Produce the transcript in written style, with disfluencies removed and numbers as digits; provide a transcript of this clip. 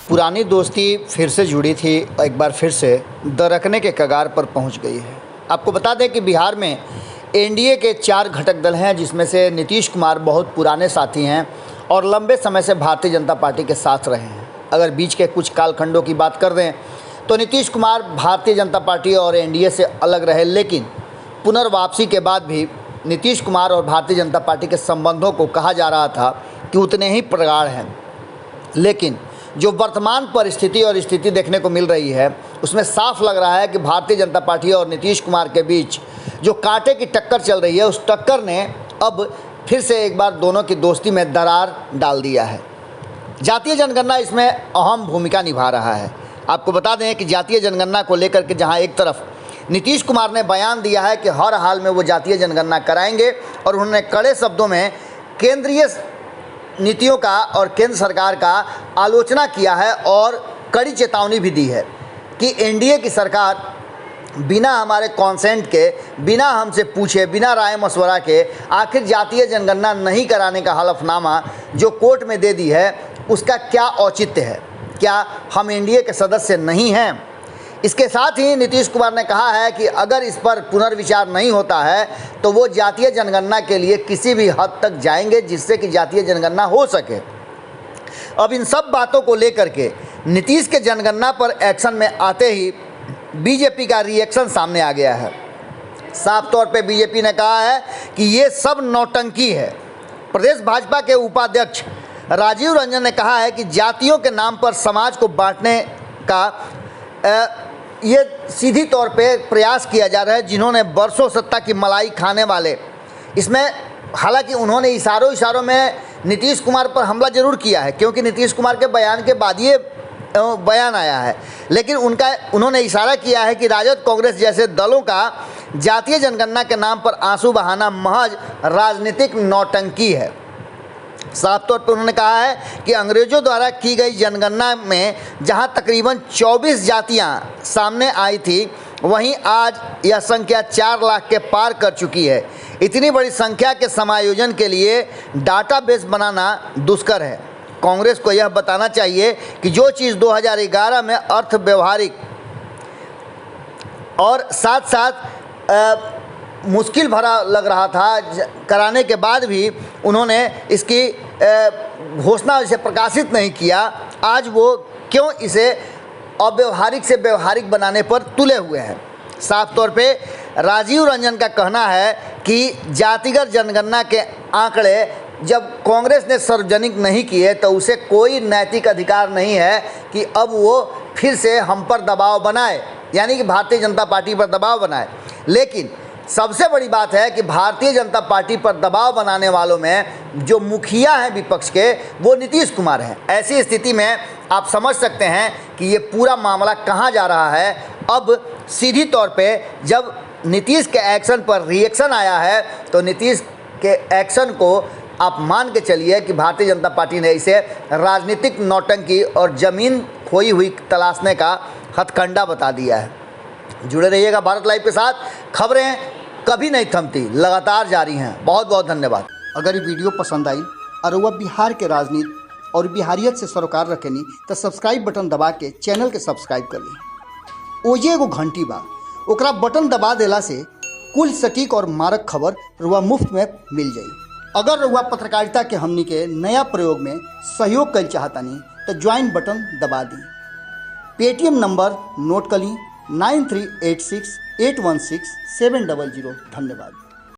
पुरानी दोस्ती फिर से जुड़ी थी, एक बार फिर से दरकने के कगार पर पहुंच गई है। आपको बता दें कि बिहार में एनडीए के 4 घटक दल हैं, जिसमें से नीतीश कुमार बहुत पुराने साथी हैं और लंबे समय से भारतीय जनता पार्टी के साथ रहे हैं। अगर बीच के कुछ कालखंडों की बात कर दें तो नीतीश कुमार भारतीय जनता पार्टी और एनडीए से अलग रहे, लेकिन पुनर्वापसी के बाद भी नीतीश कुमार और भारतीय जनता पार्टी के संबंधों को कहा जा रहा था कि उतने ही प्रगाढ़ हैं। लेकिन जो वर्तमान परिस्थिति और स्थिति देखने को मिल रही है, उसमें साफ लग रहा है कि भारतीय जनता पार्टी और नीतीश कुमार के बीच जो कांटे की टक्कर चल रही है, उस टक्कर ने अब फिर से एक बार दोनों की दोस्ती में दरार डाल दिया है। जातीय जनगणना इसमें अहम भूमिका निभा रहा है। आपको बता दें कि जातीय जनगणना को लेकर के जहां एक तरफ नीतीश कुमार ने बयान दिया है कि हर हाल में वो जातीय जनगणना कराएंगे और उन्होंने कड़े शब्दों में केंद्रीय नीतियों का और केंद्र सरकार का आलोचना किया है और कड़ी चेतावनी भी दी है कि एनडीए की सरकार बिना हमारे कॉन्सेंट के, बिना हमसे पूछे, बिना राय मशवरा के आखिर जातीय जनगणना नहीं कराने का हलफनामा जो कोर्ट में दे दी है, उसका क्या औचित्य है? क्या हम एनडीए के सदस्य नहीं हैं? इसके साथ ही नीतीश कुमार ने कहा है कि अगर इस पर पुनर्विचार नहीं होता है तो वो जातीय जनगणना के लिए किसी भी हद तक जाएंगे जिससे कि जातीय जनगणना हो सके। अब इन सब बातों को लेकर के नीतीश के जनगणना पर एक्शन में आते ही बीजेपी का रिएक्शन सामने आ गया है। साफ तौर पे बीजेपी ने कहा है कि ये सब नौटंकी है। प्रदेश भाजपा के उपाध्यक्ष राजीव रंजन ने कहा है कि जातियों के नाम पर समाज को बांटने का ये सीधी तौर पे प्रयास किया जा रहा है, जिन्होंने बरसों सत्ता की मलाई खाने वाले, इसमें हालांकि उन्होंने इशारों में नीतीश कुमार पर हमला जरूर किया है, क्योंकि नीतीश कुमार के बयान के बाद ये बयान आया है, लेकिन उन्होंने इशारा किया है कि राजद, कांग्रेस जैसे दलों का जातीय जनगणना के नाम पर आंसू बहाना महज राजनीतिक नौटंकी है। साफ तौर पर उन्होंने कहा है कि अंग्रेजों द्वारा की गई जनगणना में जहां तकरीबन 24 जातियां सामने आई थी, वहीं आज यह संख्या 4 लाख के पार कर चुकी है। इतनी बड़ी संख्या के समायोजन के लिए डाटाबेस बनाना दुष्कर है। कांग्रेस को यह बताना चाहिए कि जो चीज़ 2011 में अर्थ व्यवहारिक और साथ साथ मुश्किल भरा लग रहा था कराने के बाद भी उन्होंने इसकी घोषणा इसे प्रकाशित नहीं किया, आज वो क्यों इसे अव्यवहारिक से व्यवहारिक बनाने पर तुले हुए हैं। साफ तौर पे राजीव रंजन का कहना है कि जातिगत जनगणना के आंकड़े जब कांग्रेस ने सार्वजनिक नहीं किए तो उसे कोई नैतिक अधिकार नहीं है कि अब वो फिर से हम पर दबाव बनाए, यानी कि भारतीय जनता पार्टी पर दबाव बनाए। लेकिन सबसे बड़ी बात है कि भारतीय जनता पार्टी पर दबाव बनाने वालों में जो मुखिया हैं विपक्ष के, वो नीतीश कुमार हैं। ऐसी स्थिति में आप समझ सकते हैं कि ये पूरा मामला कहाँ जा रहा है। अब सीधी तौर पे जब नीतीश के एक्शन पर रिएक्शन आया है तो नीतीश के एक्शन को आप मान के चलिए कि भारतीय जनता पार्टी ने इसे राजनीतिक नौटंकी और ज़मीन खोई हुई तलाशने का हथकंडा बता दिया है। जुड़े रहिएगा भारत लाइव के साथ, खबरें कभी नहीं थमती, लगातार जारी हैं। बहुत बहुत धन्यवाद। अगर ये वीडियो पसंद आई और वह बिहार के राजनीति और बिहारियत से सरोकार रखेनी तो सब्सक्राइब बटन दबा के चैनल के सब्सक्राइब कर ली। ओजे एगो घंटी बा, ओकरा बटन दबा देला से कुल सटीक और मारक खबर रुआ मुफ्त में मिल जाई। अगर रुआ पत्रकारिता के हमनी के नया प्रयोग में सहयोग कर चाहतानी तो ज्वाइन बटन दबा दी। पेटीएम नंबर नोट कर ली 9386816700। धन्यवाद।